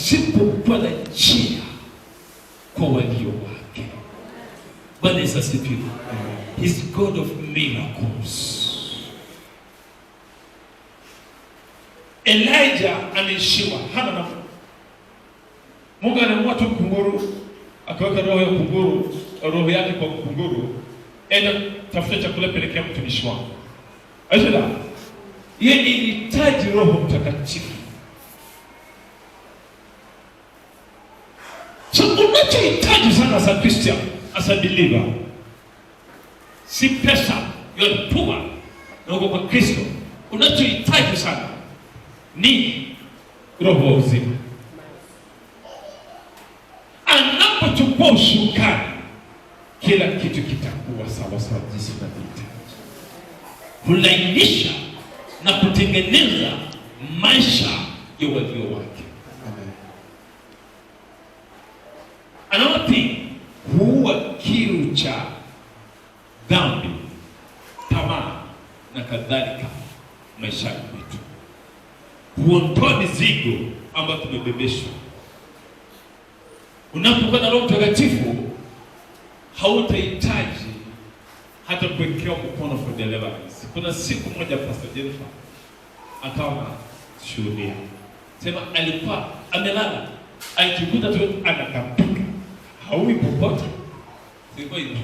pasipokuwa na njia kwa walio wake. Bwana Yesu asifiwe. He's God of miracles. Elijah ameishiwa, hana nafasi. Mungu anaamua tu kunguru, akaweka roho ya kunguru, roho yake kwa kunguru, enda tafuta chakula pelekea mtumishi wangu. Aisha, yeye ilihitaji Roho Mtakatifu. So unachohitaji sana as a Christian, as a believer, si pesa, you're poor, na uko kwa Kristo. Unachohitaji sana ni roho wa uzima. Anapochukua ushukani, kila kitu kitakuwa sawa sawa jinsi unavyohitaji. Hulainisha na kutengeneza maisha ya walio wake. Another thing, huwa kiu cha dhambi, tamaa na kadhalika maisha yetu. Huondoa mizigo ambayo tumebebeshwa. Unapokuwa na Roho Mtakatifu, hautahitaji hata kuwekewa mkono for deliverance. Kuna siku moja Pastor Jennifer akawa shuhudia. Sema alikuwa amelala, alijikuta tu anatapika. Haui popote. Siko hivyo.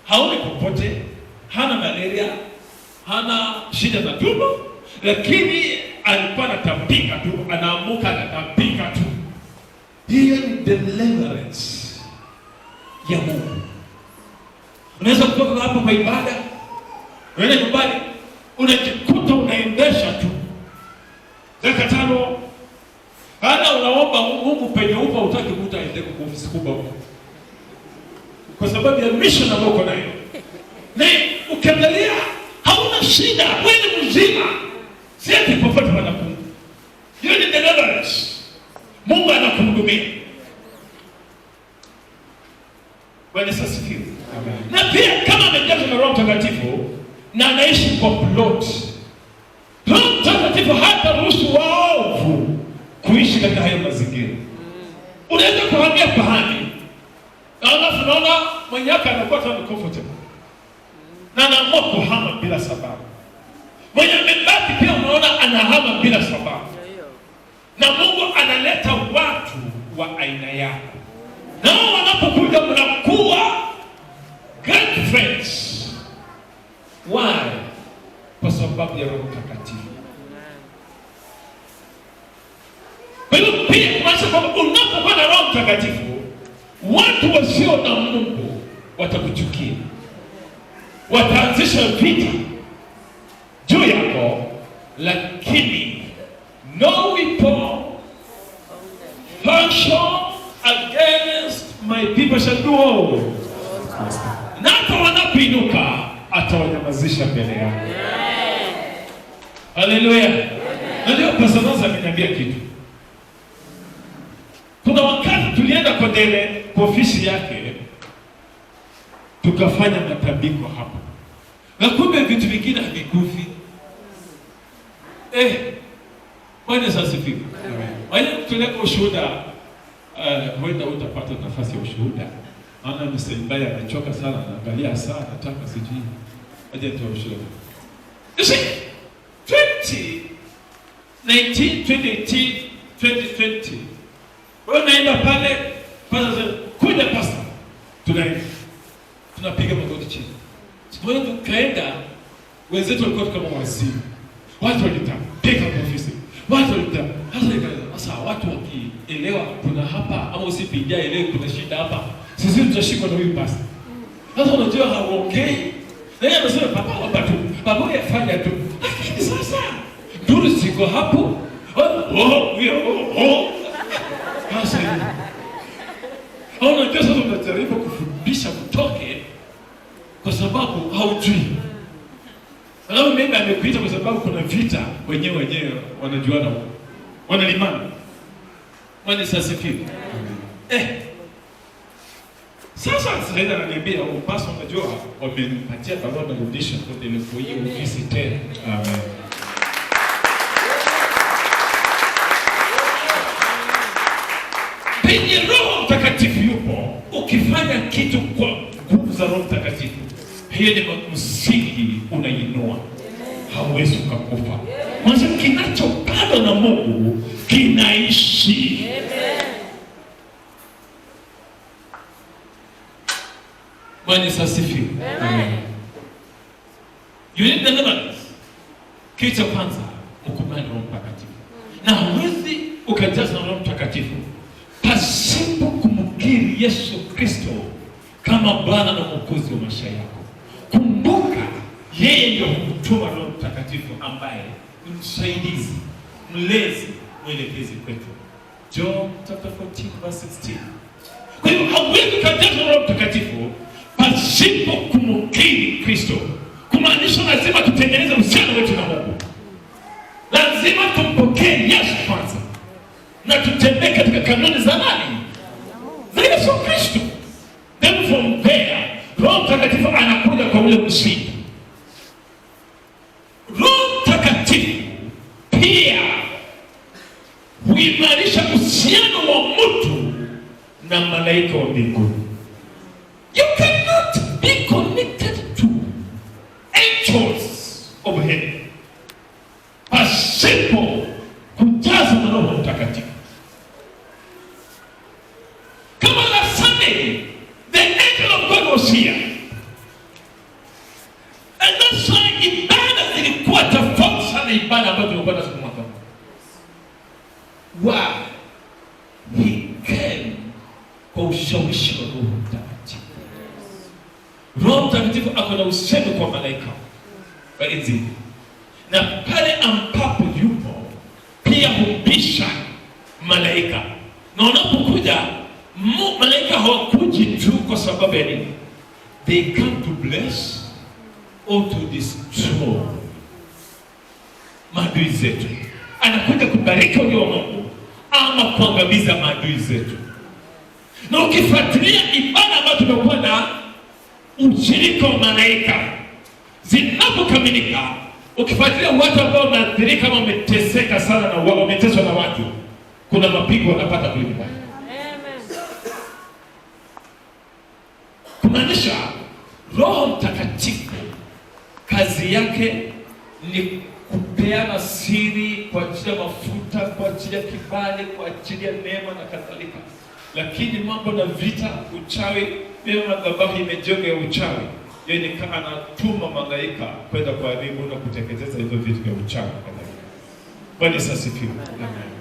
Haui popote, hana malaria, hana shida za tumbo, lakini alikuwa anatapika tu, anaamuka anatapika tu. Hiyo ni deliverance ya Mungu. Unaweza kutoka hapo kwa ibada, unaenda nyumbani, unajikuta unaendesha tu dakika 5, hata unaomba Mungu penye upo utaki mtu aende kwa ofisi kubwa huko, kwa sababu ya mission ambayo uko nayo. Na ukiangalia hauna shida, wewe mzima, si ati prophet anakuhudumia. Hiyo ni deliverance. Mungu anakuhudumia. Bwana asifiwe. Amen. Na pia kama amejazwa na Roho Mtakatifu na anaishi kwa plot, Roho Mtakatifu hata ruhusu waovu kuishi katika hayo mazingira. Unaweza kuhamia pahali na unaona mwenye wake anakuwa tena comfortable na anaamua kuhama bila sababu. Mwenye amebaki pia unaona anahama bila sababu. Na Mungu analeta watu wa aina yako. Na wanapokuja mnakuwa great friends. Why? Kwa sababu ya Roho Mtakatifu. Kwa hiyo pia kumaanisha kwamba unapokuwa na Roho Mtakatifu, watu wasio na Mungu watakuchukia. Wataanzisha vita juu yako, lakini no weapon fashioned against my people shall do all. Na hata wanapoinuka atawanyamazisha mbele yako. Haleluya. Na leo Pastor Noza ameniambia kitu. Kuna wakati tulienda kwa Dele kwa ofisi yake, tukafanya matabiko hapo. Na kumbe vitu vingine havikufi. Bwana asifiwe. Wale tuleko ushuhuda, huenda utapata nafasi ya ushuhuda. Maana msembaya amechoka sana, anaangalia saa, nataka sijui aje tu ushuhuda. You see, 2019, 2018, 2020. Wewe unaenda pale, pasa kuja pasta. Tunapiga magoti chini. Siku hiyo tukaenda, wenzetu walikuwa kama wazimu. Watu walitapika kwa ofisi. Watu walitapika. Sasa watu wakielewa kuna hapa ama usipinja elewe kuna shida hapa. Sisi tutashikwa na huyu pasta. Sasa unajua hawaongei. Na yeye anasema papa hapa tu. Baba yafanya tu. Lakini sasa nduru ziko hapo. Sasa unajua sasa tunajaribu kufundisha kutoke kwa sababu haujui. Alafu mimi amekuita kwa sababu kuna vita wenyewe wanajuana. Wanalimana. Bwana asifiwe. Sasa sasa ananiambia pastor, unajua wamenipatia barua na rudisha kwa telefoni hii ofisi tena. Amen. penye Roho Mtakatifu yupo, ukifanya kitu kwa nguvu za Roho Mtakatifu, hiyo ni msingi unainua, hauwezi ukakufa. Kwanza kinachopandwa na Mungu kinaishi. Bwana asifiwe. Amen. You need deliverance. Kitu cha kwanza ukubali Roho Mtakatifu. Na huwezi ukajaza na Roho Mtakatifu pasipo kumkiri Yesu Kristo kama Bwana na Mwokozi wa maisha yako. Kumbuka yeye ndio humtuma Roho Mtakatifu ambaye ni msaidizi, mlezi, mwelekezi kwetu. John chapter 14 verse 16. Kwa hiyo hauwezi kujaza Roho Mtakatifu pasipo kumkiri Kristo. Kumaanisha lazima tutengeneze uhusiano wetu na Mungu. Lazima tumpokee Yesu kwanza na tutembee katika kanuni za nani? Za Yesu Kristo. Then from there, Roho Mtakatifu anakuja kwa ule msingi. Roho Mtakatifu pia huimarisha uhusiano wa mtu na malaika wa mbinguni. You cannot be connected to angels of heaven pasipo kujaza na Roho Mtakatifu. Kama last Sunday, the angel of God was here. And that's why ibada zilikuwa tofauti sana ibada ambayo tulikuwa na siku mwaka. Why? He came kwa ushawishi wa Roho Mtakatifu. Roho Mtakatifu ako na usemi kwa malaika walinzi, na pale ambapo yupo pia hubisha malaika. Na wanapokuja malaika hawakuji tu kwa sababu ya nini? They come to bless or to destroy maadui zetu. Anakuja kubariki walio wa Mungu ama kuangamiza maadui zetu. Na ukifuatilia ibada ambayo tumekuwa na ushirika wa malaika zinapokamilika, ukifuatilia watu ambao wanaathirika kama wameteseka sana na wameteswa na watu, kuna mapigo wanapata kule nyumbani. Kumaanisha Roho Mtakatifu kazi yake ni kupeana siri kwa ajili ya mafuta, kwa ajili ya kibali, kwa ajili ya neema na kadhalika. Lakini mambo na vita, uchawi, mema madhabahu imejenga ya uchawi, yeye ni kama anatuma malaika kwenda kuharibu na kuteketeza hizo vitu vya uchawi kadhalika. Bwana asifiwe. Amen.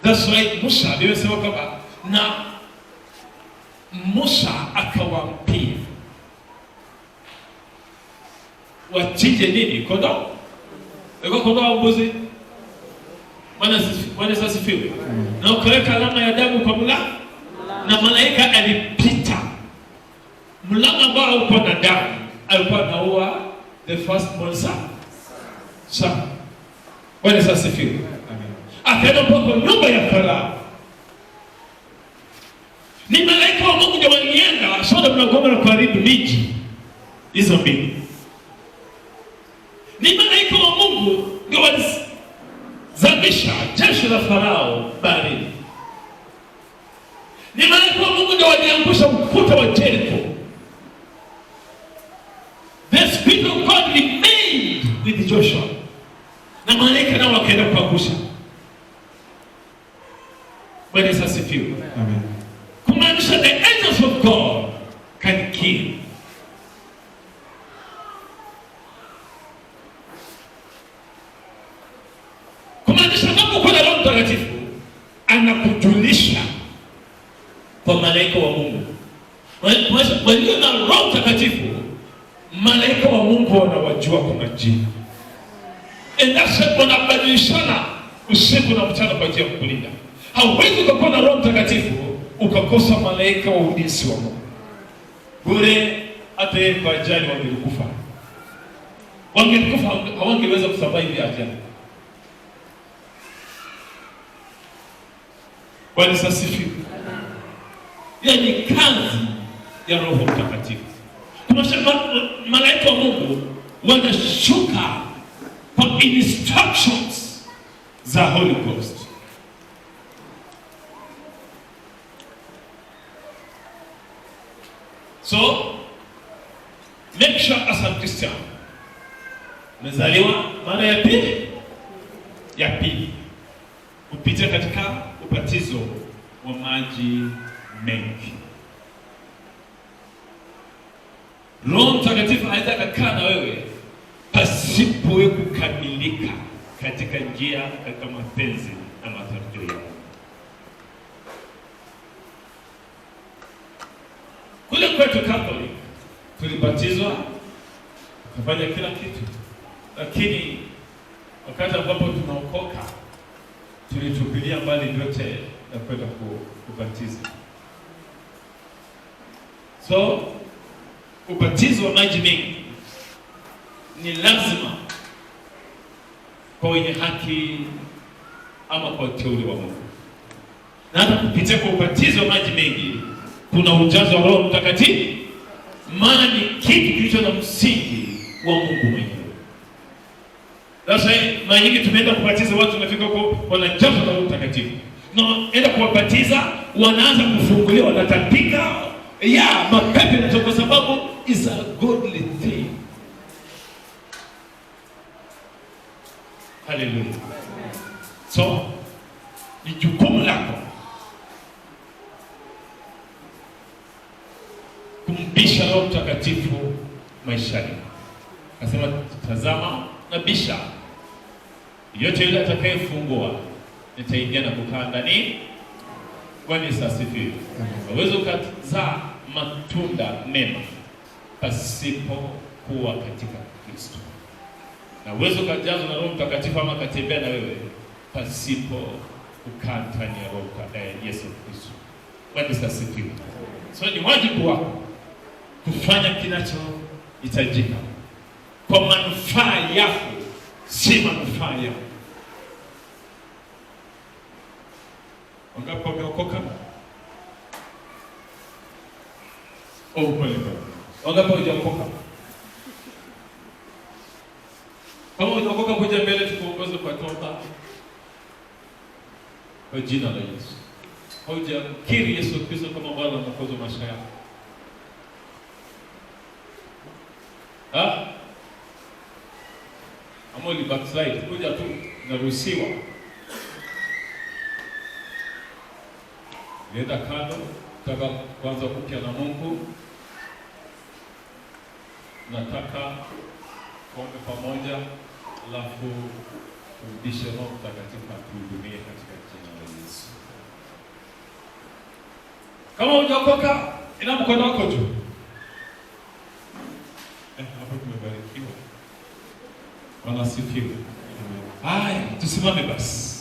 That's why Musa alisema kwamba na Musa akawaambia wachinje nini? Kondoo? Eko kondoo au mbuzi? Bwana asifiwe. Na ukaweka alama ya damu kwa mlango, na malaika alipita mlango ambao haukuwa na damu, alikuwa anaua the firstborn son. Bwana asifiwe. Amen. Akaenda mpaka nyumba ya Farao. Ni malaika wa Mungu ndio walienda soda mnagoma na kuharibu miji hizo mbili. Ni malaika wa Mungu ndio walizamisha jeshi la Farao baharini. Ni malaika wa Mungu ndio waliangusha ukuta wa Jericho. The Spirit of God remained with Joshua. Na malaika nao wakaenda kuangusha. Bwana asifiwe. Amen. Kumaanisha the angels of God can kill. Kumaanisha kama kuna Roho Mtakatifu anakujulisha kwa malaika wa Mungu. Walio na Roho Mtakatifu, malaika wa Mungu wanawajua kwa majina. And that's why wanabadilishana usiku na mchana kwa ajili ya kukulinda. Hauwezi kuwa na Roho Mtakatifu ukakosa malaika wa ulinzi wa Mungu. Bure hata yeye kwa ajali wangekufa. Wangekufa, hawangeweza kusurvive ajali. Bwana asifiwe. Yaani kazi ya Roho Mtakatifu. Tunasema malaika wa Mungu wanashuka kwa instructions za Holy Ghost. So make sure as a Christian umezaliwa mara ya pili upite katika ubatizo wa maji mengi. Roho Mtakatifu hawezi kukaa na wewe pasipo kukamilika katika njia, katika mapenzi na matarajio yako. Kule kwetu Catholic tulibatizwa, tukafanya kila kitu, lakini wakati ambapo tunaokoka tulitupilia mbali vyote na kwenda kubatiza. So ubatizo wa maji mengi ni lazima kwa wenye haki ama kwa teuli wa Mungu. Na hata kupitia kwa ubatizo wa maji mengi kuna ujazo wa Roho Mtakatifu, maana ni kitu kilicho na msingi wa Mungu mwenyewe. Sasa mara nyingi tumeenda kubatiza watu, tunafika huko wanajazwa na Roho Mtakatifu. Enda kuwabatiza, wanaanza kufunguliwa, wanatapika mapepe na kwa sababu is a godly thing. Hallelujah. So ni jukumu lako kumbisha Roho Mtakatifu maishani. Nasema tazama na bisha, yote yule atakayefungua nitaingia na kukaa ndani. Bwana Yesu asifiwe. Hauwezi kuzaa matunda mema pasipo kuwa katika Kristo, na uwezo kujazwa na Roho Mtakatifu ama katembea na wewe pasipo kukaa ndani ya Roho Yesu Kristo. Bwana Yesu asifiwe. So ni wajibu wako kufanya kinachohitajika kwa manufaa yako, si manufaa yako. Wangapi wameokoka? Kweli. Wangapi hawajaokoka? Kama hujaokoka, kuja mbele tukuongoze kwa toba kwa jina la Yesu. Hujakiri Yesu Kristo kama Bwana na Mwokozi wa maisha yako. Amoli backslide, kuja tu naruhusiwa. Nenda kando, nataka kwanza kupia na Mungu. Nataka kuombe pamoja, alafu kurudishe Roho Mtakatifu atuhudumie katika jina la Yesu. Kama hujaokoka, ina mkono wako juu. Hapo tumebarikiwa. Bwana asifiwe. Haya, tusimame basi.